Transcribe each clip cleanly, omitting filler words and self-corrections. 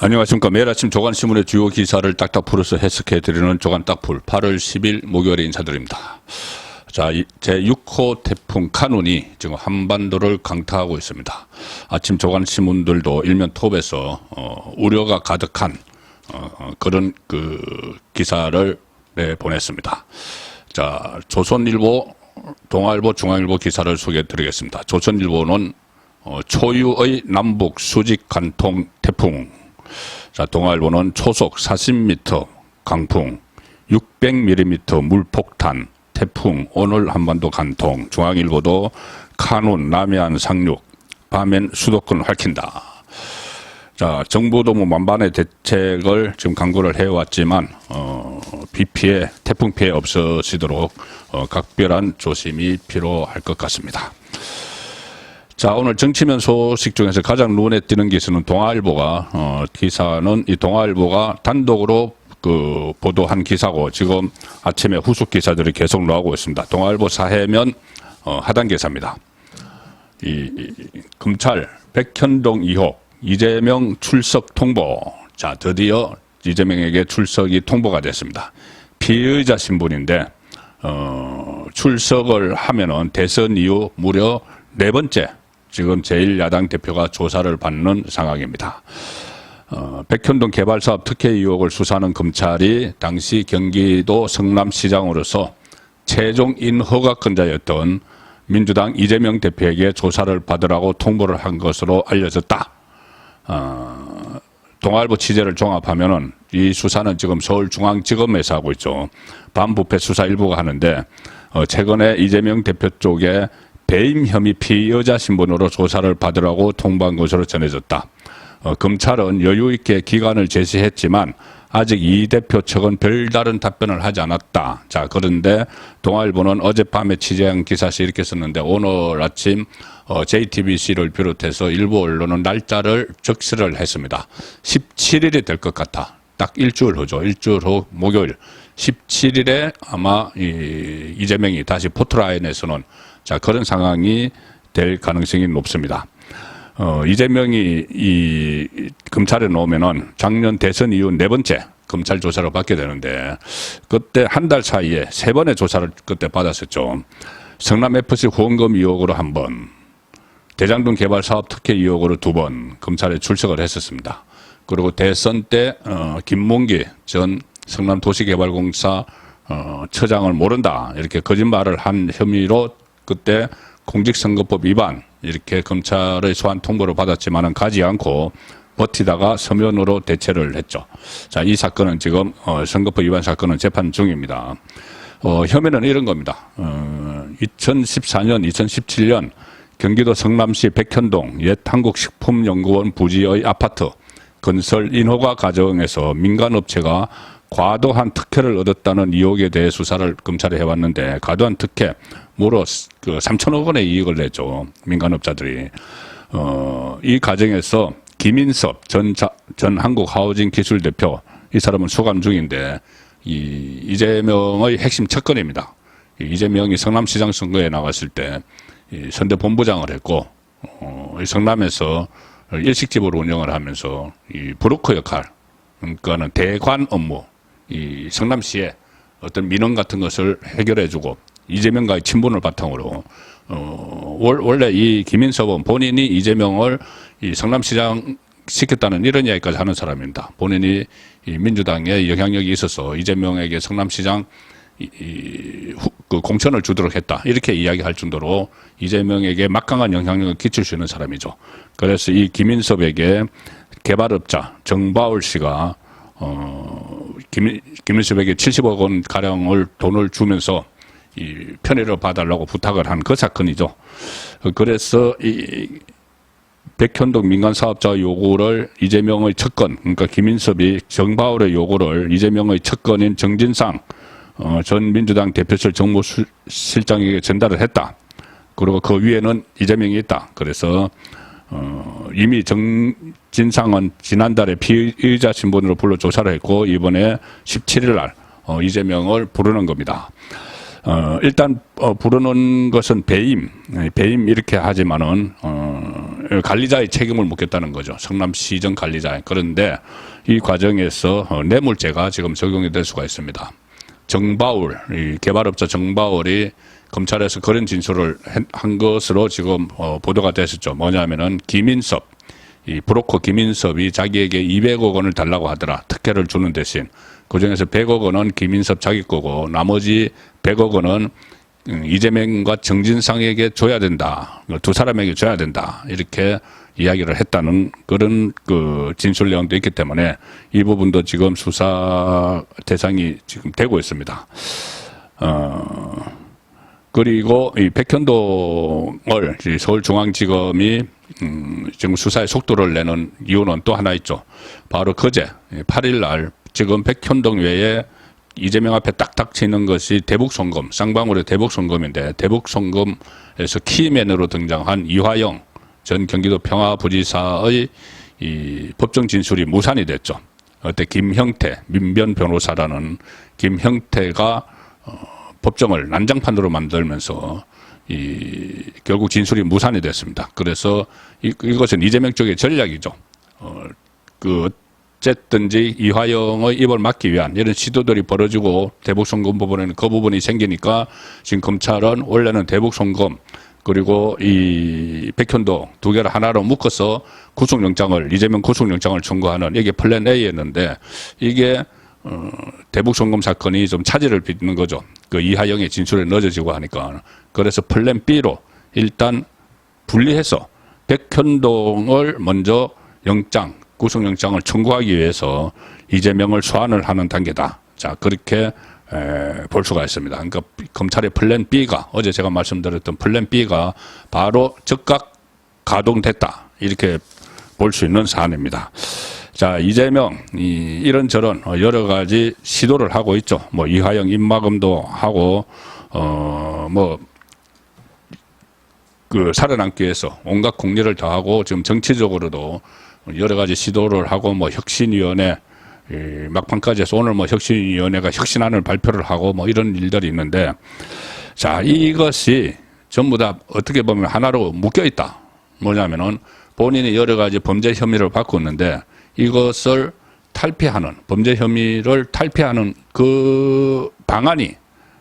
안녕하십니까. 매일 아침 조간신문의 주요 기사를 딱딱 풀어서 해석해드리는 조간딱풀 8월 10일 목요일에 인사드립니다. 자, 제6호 태풍 카눈이 지금 한반도를 강타하고 있습니다. 아침 조간신문들도 일면 톱에서 우려가 가득한 그런 기사를 보냈습니다. 자, 조선일보, 동아일보, 중앙일보 기사를 소개해드리겠습니다. 조선일보는 초유의 남북 수직 간통 태풍. 자, 동아일보는 초속 40m 강풍, 600mm 물폭탄, 태풍, 오늘 한반도 간통. 중앙일보도 카눈, 남해안 상륙, 밤엔 수도권 밝힌다. 자, 정부도 만반의 대책을 지금 강구를 해왔지만, 비 피해, 태풍 피해 없어지도록 각별한 조심이 필요할 것 같습니다. 자, 오늘 정치면 소식 중에서 가장 눈에 띄는 기사는 동아일보가, 기사는 이 동아일보가 단독으로 보도한 기사고, 지금 아침에 후속 기사들이 계속 나오고 있습니다. 동아일보 사해면, 하단 기사입니다. 검찰 백현동 의혹, 이재명 출석 통보. 자, 드디어 이재명에게 출석이 통보가 됐습니다. 피의자 신분인데, 출석을 하면은 대선 이후 무려 4번째, 지금 제1야당 대표가 조사를 받는 상황입니다. 백현동 개발사업 특혜 의혹을 수사하는 검찰이 당시 경기도 성남시장으로서 최종 인허가권자였던 민주당 이재명 대표에게 조사를 받으라고 통보를 한 것으로 알려졌다. 동아일보 취재를 종합하면은 이 수사는 지금 서울중앙지검에서 하고 있죠. 반부패 수사 일부가 하는데, 최근에 이재명 대표 쪽에 배임 혐의 피의자 신분으로 조사를 받으라고 통보한 것으로 전해졌다. 검찰은 여유 있게 기간을 제시했지만 아직 이 대표 측은 별다른 답변을 하지 않았다. 자, 그런데 동아일보는 어젯밤에 취재한 기사시 이렇게 썼는데, 오늘 아침 JTBC를 비롯해서 일부 언론은 날짜를 적시를 했습니다. 17일이 될 것 같아. 딱 일주일 후죠. 일주일 후 목요일 17일에 아마 이재명이 다시 포트라인에서는, 자, 그런 상황이 될 가능성이 높습니다. 이재명이 검찰에 나오면은 작년 대선 이후 4번째 검찰 조사를 받게 되는데, 그때 한 달 사이에 3번의 조사를 그때 받았었죠. 성남FC 후원금 의혹으로 1번, 대장동 개발 사업 특혜 의혹으로 2번 검찰에 출석을 했었습니다. 그리고 대선 때 김문기 전 성남도시개발공사 처장을 모른다, 이렇게 거짓말을 한 혐의로 그때 공직선거법 위반, 이렇게 검찰의 소환 통보를 받았지만은 가지 않고 버티다가 서면으로 대체를 했죠. 자, 이 사건은 지금 선거법 위반 사건은 재판 중입니다. 혐의는 이런 겁니다. 2014년, 2017년 경기도 성남시 백현동 옛 한국식품연구원 부지의 아파트 건설 인허가 과정에서 민간업체가 과도한 특혜를 얻었다는 의혹에 대해 수사를 검찰이 해왔는데, 과도한 특혜, 무려 3천억 원의 이익을 냈죠. 민간업자들이. 이 과정에서 김인섭 전 한국하우징 기술 대표, 이 사람은 수감 중인데, 이재명의 핵심 척건입니다. 이재명이 성남시장 선거에 나갔을 때 선대본부장을 했고, 성남에서 일식집을 운영을 하면서 이 브로커 역할, 그러니까는 대관 업무, 이 성남시에 어떤 민원 같은 것을 해결해주고, 이재명과의 친분을 바탕으로, 원래 이 김인섭은 본인이 이재명을 이 성남시장 시켰다는 이런 이야기까지 하는 사람입니다. 본인이 이 민주당에 영향력이 있어서 이재명에게 성남시장 공천을 주도록 했다, 이렇게 이야기할 정도로 이재명에게 막강한 영향력을 끼칠 수 있는 사람이죠. 그래서 이 김인섭에게 개발업자 정바울 씨가 김인섭에게 70억 원 가량을 돈을 주면서 이 편의를 봐달라고 부탁을 한 그 사건이죠. 그래서 이 백현동 민간 사업자 요구를 이재명의 척건, 그러니까 김인섭이 정바울의 요구를 이재명의 척건인 정진상 전 민주당 대표실 정무실장에게 전달을 했다. 그리고 그 위에는 이재명이 있다. 그래서 이미 정진상은 지난달에 피의자 신분으로 불러 조사를 했고, 이번에 17일 날 이재명을 부르는 겁니다. 일단 부르는 것은 배임 이렇게 하지만은 관리자의 책임을 묻겠다는 거죠. 성남시정 관리자의. 그런데 이 과정에서 뇌물죄가 지금 적용이 될 수가 있습니다. 정바울, 이 개발업자 정바울이 검찰에서 그런 진술을 한 것으로 지금 보도가 됐었죠. 뭐냐면은 김인섭, 이 브로커 김인섭이 자기에게 200억 원을 달라고 하더라. 특혜를 주는 대신. 그중에서 100억 원은 김인섭 자기 거고 나머지 100억 원은 이재명과 정진상에게 줘야 된다. 두 사람에게 줘야 된다. 이렇게 이야기를 했다는 그런 그 진술 내용도 있기 때문에 이 부분도 지금 수사 대상이 지금 되고 있습니다. 그리고 이 백현동을 서울중앙지검이 지금 수사의 속도를 내는 이유는 또 하나 있죠. 바로 그제 8일 날 지금 백현동 외에 이재명 앞에 딱딱 치는 것이 대북송금, 쌍방울의 대북송금인데 대북송금에서 키맨으로 등장한 이화영 전 경기도 평화부지사의 이 법정 진술이 무산이 됐죠. 그때 김형태 민변 변호사라는 김형태가 법정을 난장판으로 만들면서 결국 진술이 무산이 됐습니다. 그래서 이것은 이재명 쪽의 전략이죠. 어쨌든지 이화영의 입을 막기 위한 이런 시도들이 벌어지고 대북송금 부분에는 그 부분이 생기니까 지금 검찰은 원래는 대북송금 그리고 이 백현동 두 개를 하나로 묶어서 이재명 구속영장을 청구하는 이게 플랜 A였는데 이게 대북송금 사건이 좀 차질을 빚는 거죠. 그 이하영의 진술에 늦어지고 하니까. 그래서 플랜 B로 일단 분리해서 백현동을 먼저 구속영장을 청구하기 위해서 이재명을 소환을 하는 단계다. 자, 그렇게 볼 수가 있습니다. 그러니까 검찰의 플랜 B가 어제 제가 말씀드렸던 플랜 B가 바로 즉각 가동됐다. 이렇게 볼 수 있는 사안입니다. 자, 이재명 이런저런 여러 가지 시도를 하고 있죠. 뭐 이화영 입막음도 하고 그 살아남기 위해서 온갖 공리를 다하고 지금 정치적으로도 여러 가지 시도를 하고 뭐 혁신위원회 막판까지 해서 오늘 뭐 혁신위원회가 혁신안을 발표를 하고 뭐 이런 일들이 있는데 자, 이것이 전부 다 어떻게 보면 하나로 묶여 있다. 뭐냐면은 본인이 여러 가지 범죄 혐의를 받고 있는데 이것을 탈피하는 범죄 혐의를 탈피하는 그 방안이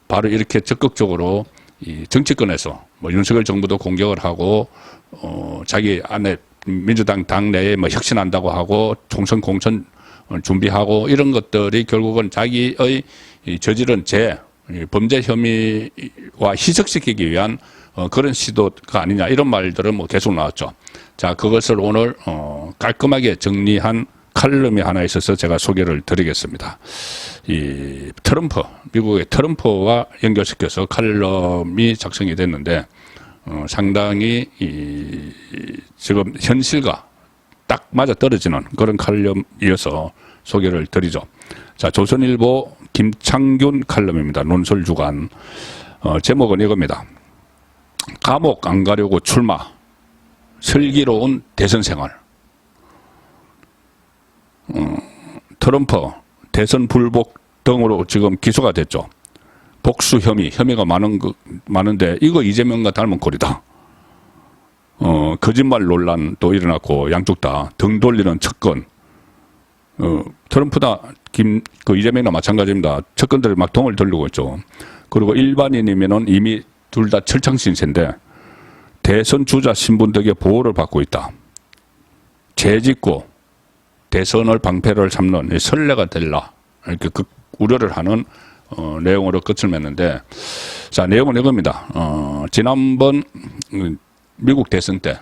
바로 이렇게 적극적으로 이 정치권에서 뭐 윤석열 정부도 공격을 하고 자기 안에 민주당 당내에 뭐 혁신한다고 하고 총선 공천 준비하고 이런 것들이 결국은 자기의 저지른 범죄 혐의와 희석시키기 위한 그런 시도가 아니냐 이런 말들은 뭐 계속 나왔죠. 자, 그것을 오늘 깔끔하게 정리한 칼럼이 하나 있어서 제가 소개를 드리겠습니다. 이 미국의 트럼프와 연결시켜서 칼럼이 작성이 됐는데 상당히 지금 현실과 딱 맞아 떨어지는 그런 칼럼이어서 소개를 드리죠. 자, 조선일보 김창균 칼럼입니다. 논설주간. 제목은 이겁니다. 감옥 안 가려고 출마. 슬기로운 대선 생활. 트럼프 대선 불복 등으로 지금 기소가 됐죠. 복수 혐의가 많은데 이거 이재명과 닮은 꼴이다. 거짓말 논란도 일어났고 양쪽 다 등 돌리는 척건. 트럼프나 이재명이나 마찬가지입니다. 척건들이 막 등을 돌리고 있죠. 그리고 일반인이면은 이미 둘 다 철창신세인데 대선 주자 신분 덕에 보호를 받고 있다. 재짓고 대선을 방패를 삼는 선례가 될라. 이렇게 우려를 하는 내용으로 끝을 맺는데 자, 내용은 이겁니다. 지난번 미국 대선 때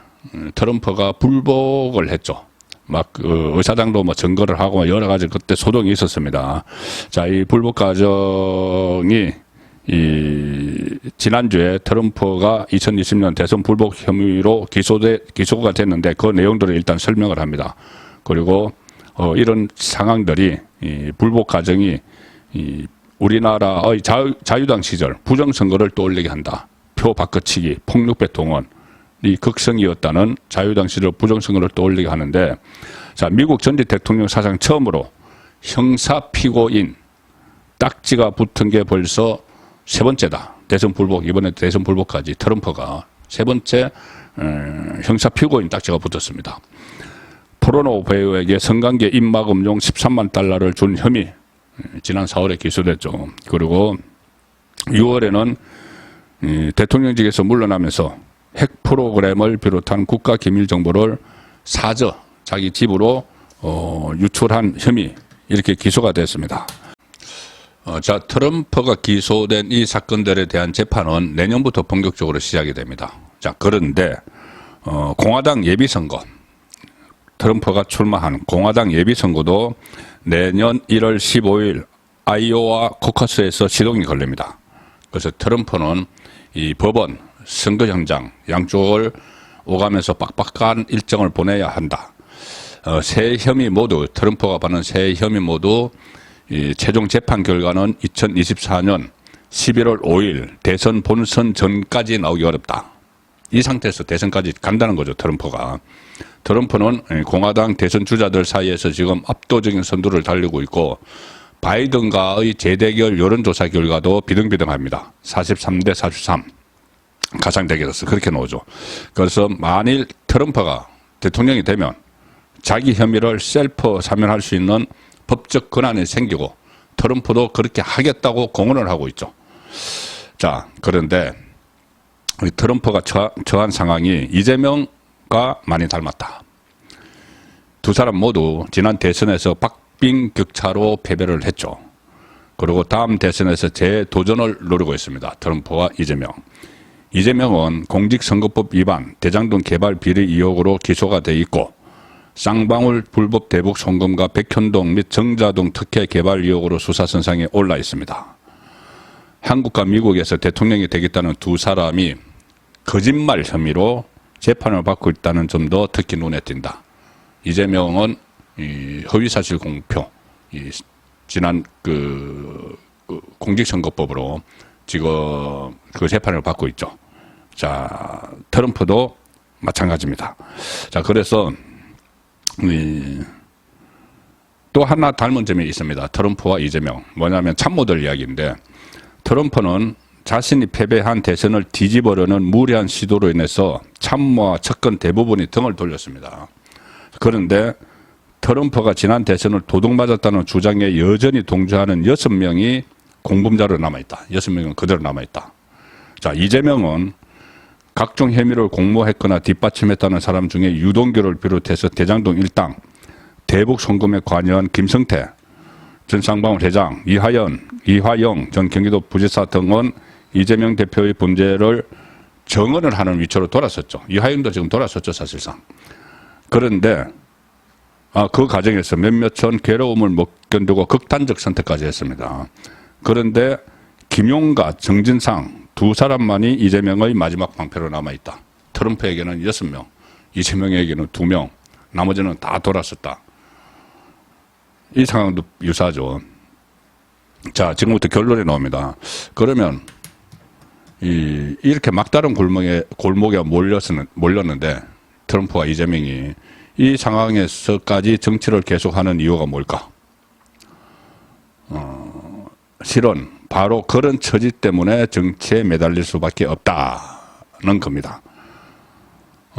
트럼프가 불복을 했죠. 의사당도 뭐 증거를 하고 여러 가지 그때 소동이 있었습니다. 자, 이 불복 과정이 지난주에 트럼프가 2020년 대선 불복 혐의로 기소가 됐는데 그 내용들을 일단 설명을 합니다. 그리고 이런 상황들이 불복 과정이 우리나라의 자유당 시절 부정선거를 떠올리게 한다. 표 바꿔치기, 폭력배 동원 이 극성이었다는 자유당 시절 부정선거를 떠올리게 하는데 자, 미국 전직 대통령 사상 처음으로 형사 피고인 딱지가 붙은 게 벌써 세 번째다. 대선 불복, 이번에 대선 불복까지 트럼프가 세 번째 형사 피고인 딱지가 붙었습니다. 포르노 배우에게 성관계 입막 음용 13만 달러를 준 혐의 지난 4월에 기소됐죠. 그리고 6월에는 대통령직에서 물러나면서 핵 프로그램을 비롯한 국가 기밀 정보를 사저 자기 집으로 유출한 혐의 이렇게 기소가 됐습니다. 자, 트럼프가 기소된 이 사건들에 대한 재판은 내년부터 본격적으로 시작이 됩니다. 자, 그런데 공화당 예비선거, 트럼프가 출마한 공화당 예비선거도 내년 1월 15일 아이오와 코커스에서 시동이 걸립니다. 그래서 트럼프는 이 법원, 선거 현장 양쪽을 오가면서 빡빡한 일정을 보내야 한다. 세 혐의 모두, 트럼프가 받는 세 혐의 모두 이 최종 재판 결과는 2024년 11월 5일 대선 본선 전까지 나오기 어렵다. 이 상태에서 대선까지 간다는 거죠, 트럼프가. 트럼프는 공화당 대선 주자들 사이에서 지금 압도적인 선두를 달리고 있고 바이든과의 재대결 여론조사 결과도 비등비등합니다. 43대 43 가상 대결에서 그렇게 나오죠. 그래서 만일 트럼프가 대통령이 되면 자기 혐의를 셀프 사면할 수 있는 법적 권한이 생기고 트럼프도 그렇게 하겠다고 공언을 하고 있죠. 자, 그런데 트럼프가 처한 상황이 이재명과 많이 닮았다. 두 사람 모두 지난 대선에서 박빙격차로 패배를 했죠. 그리고 다음 대선에서 재도전을 노리고 있습니다. 트럼프와 이재명. 이재명은 공직선거법 위반, 대장동 개발 비리 의혹으로 기소가 돼 있고 쌍방울 불법 대북 송금과 백현동 및 정자동 특혜 개발 의혹으로 수사선상에 올라 있습니다. 한국과 미국에서 대통령이 되겠다는 두 사람이 거짓말 혐의로 재판을 받고 있다는 점도 특히 눈에 띈다. 이재명은 허위사실 공표, 지난 공직선거법으로 지금 그 재판을 받고 있죠. 자, 트럼프도 마찬가지입니다. 자, 그래서 또 하나 닮은 점이 있습니다. 트럼프와 이재명. 뭐냐면 참모들 이야기인데 트럼프는 자신이 패배한 대선을 뒤집으려는 무리한 시도로 인해서 참모와 측근 대부분이 등을 돌렸습니다. 그런데 트럼프가 지난 대선을 도둑맞았다는 주장에 여전히 동조하는 6명이 공범자로 남아있다. 6명은 그대로 남아있다. 자, 이재명은 각종 혐의를 공모했거나 뒷받침했다는 사람 중에 유동규를 비롯해서 대장동 일당, 대북 송금에 관여한 김성태 전 쌍방울 회장, 이화영 전 경기도 부지사 등은 이재명 대표의 범죄를 정언을 하는 위치로 돌아섰죠. 이화영도 지금 돌아섰죠, 사실상. 그런데 그 과정에서 몇몇은 괴로움을 못 견디고 극단적 선택까지 했습니다. 그런데 김용가, 정진상 두 사람만이 이재명의 마지막 방패로 남아있다. 트럼프에게는 6명, 이재명에게는 2명, 나머지는 다 돌아섰다. 이 상황도 유사하죠. 자, 지금부터 결론이 나옵니다. 그러면 이렇게 막다른 골목에 몰렸는데 트럼프와 이재명이 이 상황에서까지 정치를 계속하는 이유가 뭘까? 실은 바로 그런 처지 때문에 정치에 매달릴 수밖에 없다는 겁니다.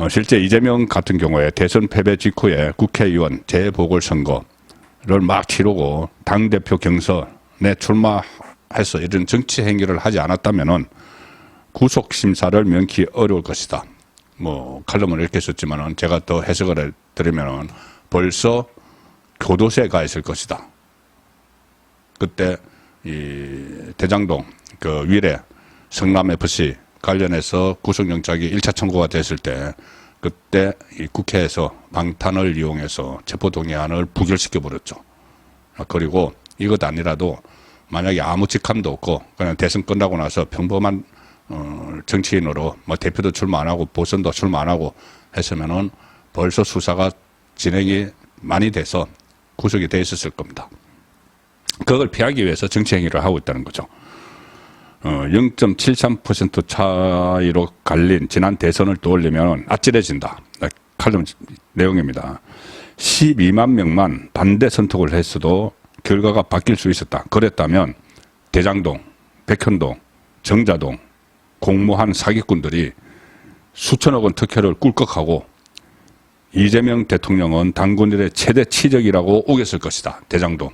실제 이재명 같은 경우에 대선 패배 직후에 국회의원 재보궐선거를 막 치르고 당대표 경선에 출마해서 이런 정치 행위를 하지 않았다면은 구속심사를 면키 어려울 것이다. 뭐 칼럼을 이렇게 썼지만은 제가 더 해석을 해드리면은 벌써 교도소에 가 있을 것이다. 그때 이 대장동 그 위례 성남FC 관련해서 구속영장이 1차 청구가 됐을 때 그때 이 국회에서 방탄을 이용해서 체포동의안을 부결시켜 버렸죠. 그리고 이것 아니라도 만약에 아무 직함도 없고 그냥 대선 끝나고 나서 평범한 정치인으로 뭐 대표도 출마 안 하고 보선도 출마 안 하고 했으면은 벌써 수사가 진행이 많이 돼서 구속이 돼 있었을 겁니다. 그걸 피하기 위해서 정치 행위를 하고 있다는 거죠. 0.73% 차이로 갈린 지난 대선을 떠올리면 아찔해진다. 칼럼 내용입니다. 12만 명만 반대 선택을 했어도 결과가 바뀔 수 있었다. 그랬다면 대장동, 백현동, 정자동 공모한 사기꾼들이 수천억 원 특혜를 꿀꺽하고 이재명 대통령은 당군일의 최대 치적이라고 우겼을 것이다. 대장동.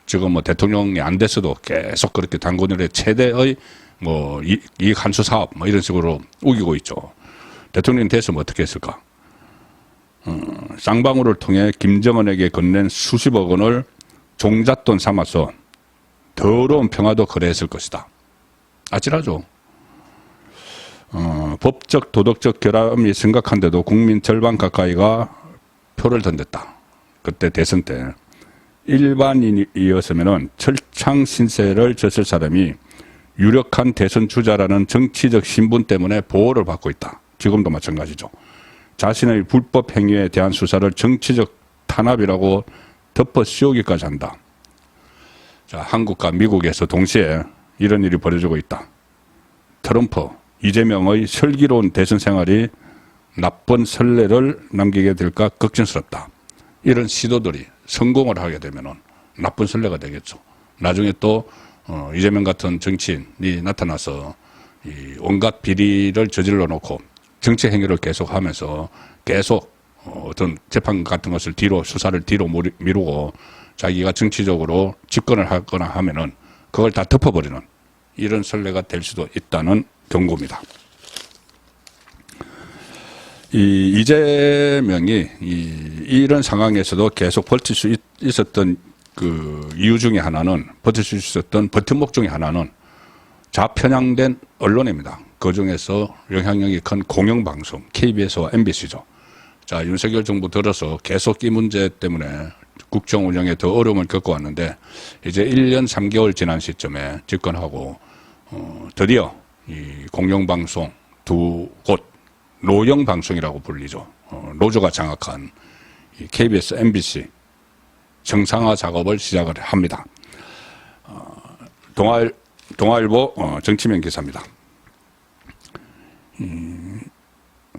지금 뭐 대통령이 안 됐어도 계속 그렇게 당군일의 최대의 뭐 이익 환수 사업 뭐 이런 식으로 우기고 있죠. 대통령이 됐으면 어떻게 했을까? 쌍방울을 통해 김정은에게 건넨 수십억 원을 종잣돈 삼아서 더러운 평화도 거래했을 것이다. 아찔하죠. 법적 도덕적 결함이 심각한데도 국민 절반 가까이가 표를 던졌다. 그때 대선 때 일반인이었으면 철창 신세를 졌을 사람이 유력한 대선 주자라는 정치적 신분 때문에 보호를 받고 있다. 지금도 마찬가지죠. 자신의 불법 행위에 대한 수사를 정치적 탄압이라고 덮어 씌우기까지 한다. 자, 한국과 미국에서 동시에 이런 일이 벌어지고 있다. 트럼프, 이재명의 슬기로운 대선 생활이 나쁜 선례를 남기게 될까 걱정스럽다. 이런 시도들이 성공을 하게 되면 나쁜 선례가 되겠죠. 나중에 또 이재명 같은 정치인이 나타나서 이 온갖 비리를 저질러 놓고 정치 행위를 계속하면서 계속 어떤 재판 같은 것을 수사를 뒤로 미루고 자기가 정치적으로 집권을 하거나 하면은 그걸 다 덮어버리는 이런 선례가 될 수도 있다는 경고입니다. 이재명이 이런 상황에서도 계속 버틸 수 있었던 그 이유 중에 하나는 버틸 수 있었던 버팀목 중에 하나는 좌편향된 언론입니다. 그 중에서 영향력이 큰 공영방송, KBS와 MBC죠. 자, 윤석열 정부 들어서 계속 이 문제 때문에 국정 운영에 더 어려움을 겪어왔는데 이제 1년 3개월 지난 시점에 집권하고 드디어 이 공영방송 두 곳 노영방송이라고 불리죠. 노조가 장악한 이 KBS, MBC 정상화 작업을 시작을 합니다. 동아일보 정치면 기사입니다.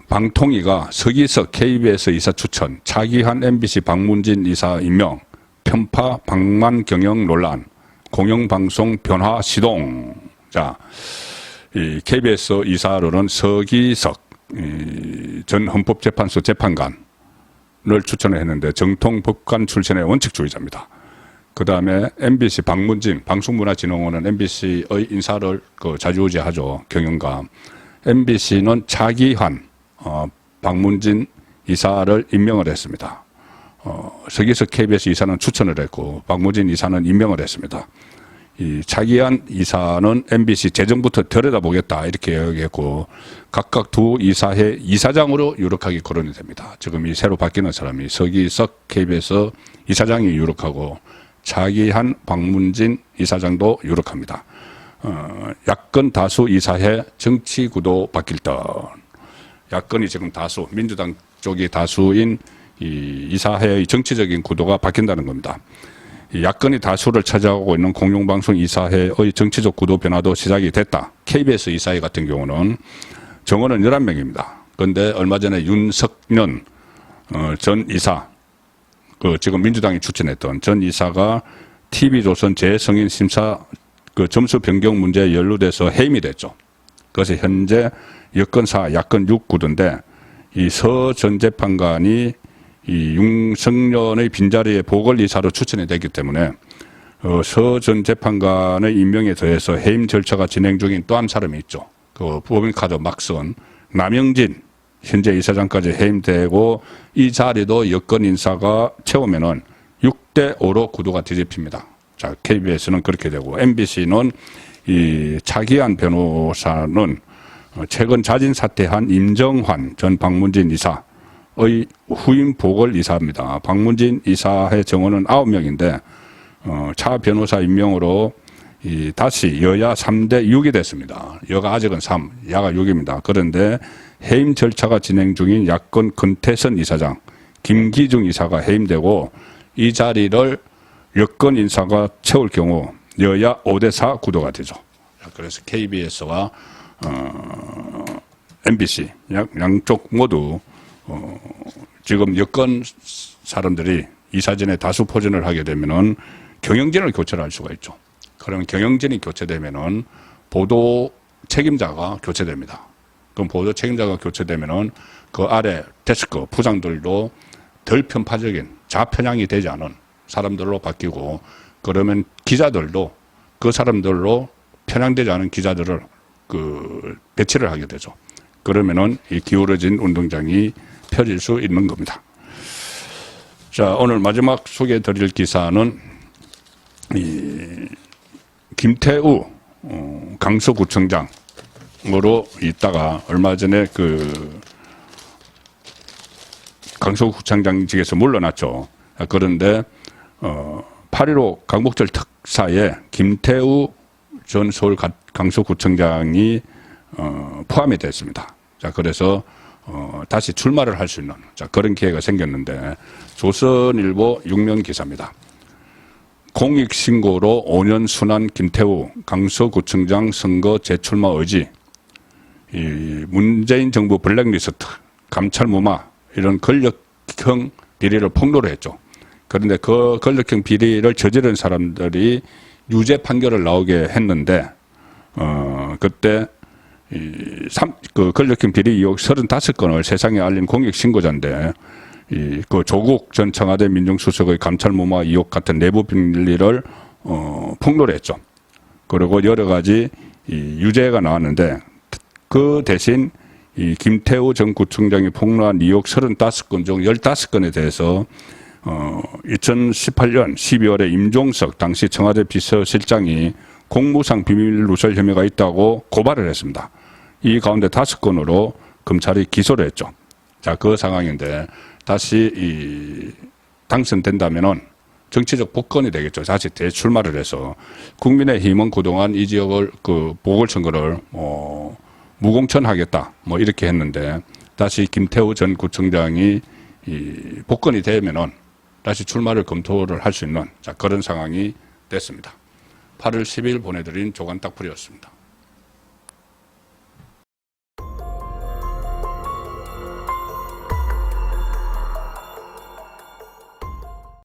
방통위가 서기석 KBS 이사 추천, 차기한 MBC 박문진 이사 임명, 편파 방만 경영 논란, 공영방송 변화 시동. 자, 이 KBS 이사로는 서기석 전 헌법재판소 재판관을 추천을 했는데 정통 법관 출신의 원칙주의자입니다. 그 다음에 MBC 박문진 방송문화진흥원은 MBC의 인사를 좌지우지하죠. 경영가. MBC는 차기환 박문진 이사를 임명을 했습니다. 서기석 KBS 이사는 추천을 했고 박문진 이사는 임명을 했습니다. 이 차기환 이사는 MBC 재정부터 들여다보겠다 이렇게 이야기했고 각각 두 이사회 이사장으로 유력하게 거론이 됩니다. 지금 이 새로 바뀌는 사람이 서기석 KBS 이사장이 유력하고 차기한 박문진 이사장도 유력합니다. 야권 다수 이사회 정치 구도 바뀔 듯. 야권이 지금 다수, 민주당 쪽이 다수인 이 이사회의 정치적인 구도가 바뀐다는 겁니다. 이 야권이 다수를 차지하고 있는 공영방송 이사회의 정치적 구도 변화도 시작이 됐다. KBS 이사회 같은 경우는 정원은 11명입니다. 그런데 얼마 전에 윤석년 전 이사, 지금 민주당이 추천했던 전 이사가 TV조선 재성인 심사 점수 변경 문제에 연루돼서 해임이 됐죠. 그래서 현재 여권사 야권 6구도인데 이 서 전 재판관이 이 윤석년의 빈자리에 보궐이사로 추천이 됐기 때문에 서 전 재판관의 임명에 더해서 해임 절차가 진행 중인 또 한 사람이 있죠. 그 법인카드 막선 남영진 현재 이사장까지 해임되고 이 자리도 여권 인사가 채우면은 6대5로 구도가 뒤집힙니다. 자, KBS는 그렇게 되고 MBC는 이 차기한 변호사는 최근 자진 사퇴한 임정환 전 박문진 이사의 후임 보궐 이사입니다. 박문진 이사의 정원은 9명인데 차 변호사 임명으로 다시 여야 3대 6이 됐습니다. 여가 아직은 3, 야가 6입니다. 그런데 해임 절차가 진행 중인 야권 권태선 이사장, 김기중 이사가 해임되고 이 자리를 여권 인사가 채울 경우 여야 5대4 구도가 되죠. 그래서 KBS와 MBC 양쪽 모두 지금 여권 사람들이 이사진에 다수 포진을 하게 되면은 경영진을 교체를 할 수가 있죠. 그러면 경영진이 교체되면은 보도 책임자가 교체됩니다. 그럼 보도 책임자가 교체되면은 그 아래 데스크 부장들도 덜 편파적인 좌편향이 되지 않은 사람들로 바뀌고, 그러면 기자들도 그 사람들로 편향되지 않은 기자들을 배치를 하게 되죠. 그러면은 이 기울어진 운동장이 펴질 수 있는 겁니다. 자, 오늘 마지막 소개해 드릴 기사는 김태우 강서구청장으로 있다가 얼마 전에 강서구청장직에서 물러났죠. 그런데 8.15 강복절 특사에 김태우 전 서울 강서구청장이 포함이 됐습니다. 자, 그래서 다시 출마를 할 수 있는 그런 기회가 생겼는데, 조선일보 6면 기사입니다. 공익신고로 5년 순한 김태우 강서구청장 선거 재출마 의지. 이 문재인 정부 블랙리스트, 감찰 무마, 이런 권력형 비리를 폭로를 했죠. 그런데 그 권력형 비리를 저지른 사람들이 유죄 판결을 나오게 했는데, 그때 그 권력형 비리 의혹 35건을 세상에 알린 공익신고자인데, 그 조국 전 청와대 민정수석의 감찰 무마 의혹 같은 내부 비리를 폭로를 했죠. 그리고 여러 가지 유죄가 나왔는데, 그 대신 이 김태우 전 구청장이 폭로한 의혹 35건 중 15건에 대해서 2018년 12월에 임종석 당시 청와대 비서실장이 공무상 비밀 누설 혐의가 있다고 고발을 했습니다. 이 가운데 5건으로 검찰이 기소를 했죠. 자, 그 상황인데 다시 당선된다면은 정치적 복권이 되겠죠. 다시 대출마를 해서 국민의힘은 그동안 이 지역을 보궐선거를 무공천하겠다 이렇게 했는데, 다시 김태우 전 구청장이 복권이 되면은 다시 출마를 검토를 할 수 있는 그런 상황이 됐습니다. 8월 10일 보내드린 조간딱풀이었습니다.